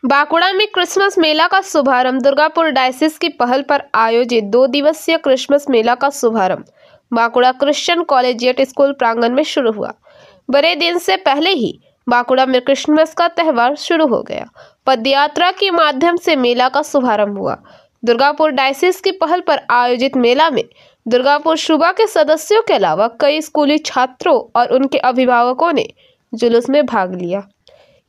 बांकुड़ा में क्रिसमस मेला का शुभारंभ। दुर्गापुर डायसिस की पहल पर आयोजित 2 दिवसीय क्रिसमस मेला का शुभारंभ बांकुड़ा क्रिश्चियन कॉलेजिएट स्कूल प्रांगण में शुरू हुआ। बड़े दिन से पहले ही बांकुड़ा में क्रिसमस का त्यौहार शुरू हो गया। पदयात्रा के माध्यम से मेला का शुभारंभ हुआ। दुर्गापुर डायसिस की पहल पर आयोजित मेला में दुर्गापुर सूबा के सदस्यों के अलावा कई स्कूली छात्रों और उनके अभिभावकों ने जुलूस में भाग लिया।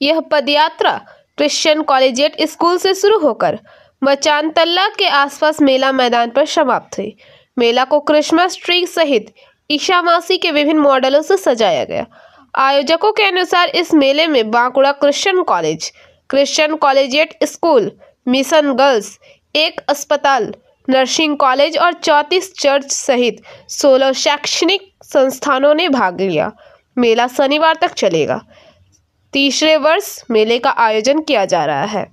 यह पदयात्रा क्रिश्चियन कॉलेजिएट स्कूल से शुरू होकर मचानतल्ला के आसपास मेला मैदान पर समाप्त हुई। मेला को क्रिसमस ट्री सहित ईसा मसीह के विभिन्न मॉडलों से सजाया गया। आयोजकों के अनुसार इस मेले में Bankura Christian college, Christian collegiate school, mission girls, एक अस्पताल, नर्सिंग कॉलेज और 34 चर्च सहित 16 शैक्षणिक संस्थानों ने भाग लिया। मेला शनिवार तक चलेगा। तीसरे वर्ष मेले का आयोजन किया जा रहा है।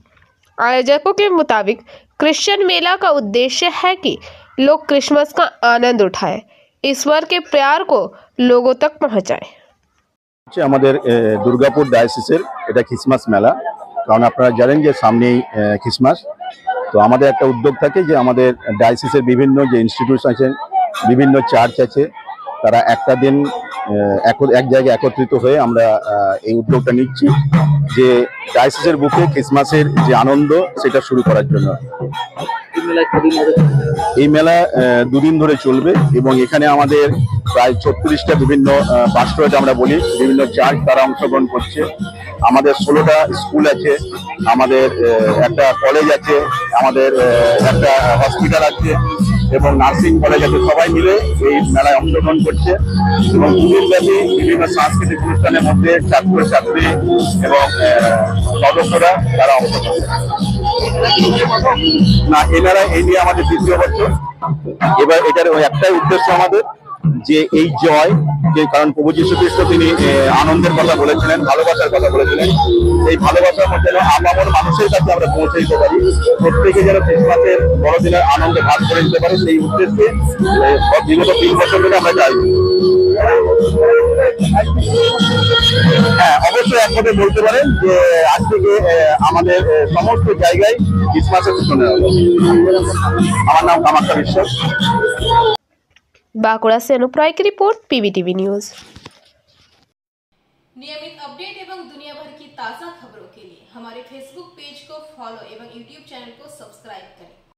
आयोजकों के मुताबिक क्रिश्चियन मेला का उद्देश्य है कि लोग क्रिसमस का आनंद उठाएं, ईश्वर के प्यार को लोगों तक पहुंचाएं। আমাদের দুর্গাপুর ডায়াসিসের এটা খ্রিসমাস মেলা, কারণ আপনারা জানেন যে সামনেই খ্রিসমাস। তো আমাদের একটা উদ্যোগ থাকে যে আমাদের ডায়াসিসের বিভিন্ন যে ইনস্টিটিউশন আছে, বিভিন্ন চার্চ আছে, তারা একটা দিন এক জায়গায় একত্রিত হয়ে আমরা এই উদ্যোগটা নিচ্ছি যে ডায়াসিসের বুকে খ্রিসমাসের যে আনন্দ সেটা শুরু করার জন্য। এই মেলা 2 দিন ধরে চলবে এবং এখানে আমাদের প্রায় 36টা বিভিন্ন পাস্টরেট আমরা বলি, বিভিন্ন চার্চ তারা অংশগ্রহণ করছে। আমাদের 16টা স্কুল আছে, আমাদের একটা কলেজ আছে, আমাদের একটা হসপিটাল আছে এবং নার্সিং কলেজ আছে। সবাই মিলে এই মেলায় অংশগ্রহণ করছে এবং 2 দিনব্যাপী বিভিন্ন সাংস্কৃতিক অনুষ্ঠানের মধ্যে ছাত্রছাত্রী এবং সদস্যরা তারা অংশগ্রহণ করছে। না, এনারা এই নিয়ে আমাদের 2য় বছর। এবার এটার একটাই উদ্দেশ্য আমাদের যে এই জয়, যে কারণ প্রভু যীশু খ্রিস্ট তিনি আনন্দের কথা বলেছিলেন, ভালোবাসার কথা বলেছিলেন। এই ভালোবাসার মধ্যে আপামর মানুষের কাছে আমরা পৌঁছে দিতে পারি, প্রত্যেকে যেন ক্রিসমাসের বড়দিনের আনন্দে ভাগ করে নিতে পারে, সেই উদ্দেশ্যে বিগত 3 বছর ধরে আমরা চাই। হ্যাঁ, অবশ্যই একসাথে বলতে পারেন যে আজ থেকে আমাদের সমস্ত জায়গায় ক্রিসমাসের সূচনা হলো। আমার নাম কামাখ্যা বিশ্বাস। बांकुड़ा से अनुप राय की रिपोर्ट, पीवीटीवी न्यूज। नियमित अपडेट एवं दुनिया भर की ताज़ा खबरों के लिए हमारे फेसबुक पेज को फॉलो एवं यूट्यूब चैनल को सब्सक्राइब करें।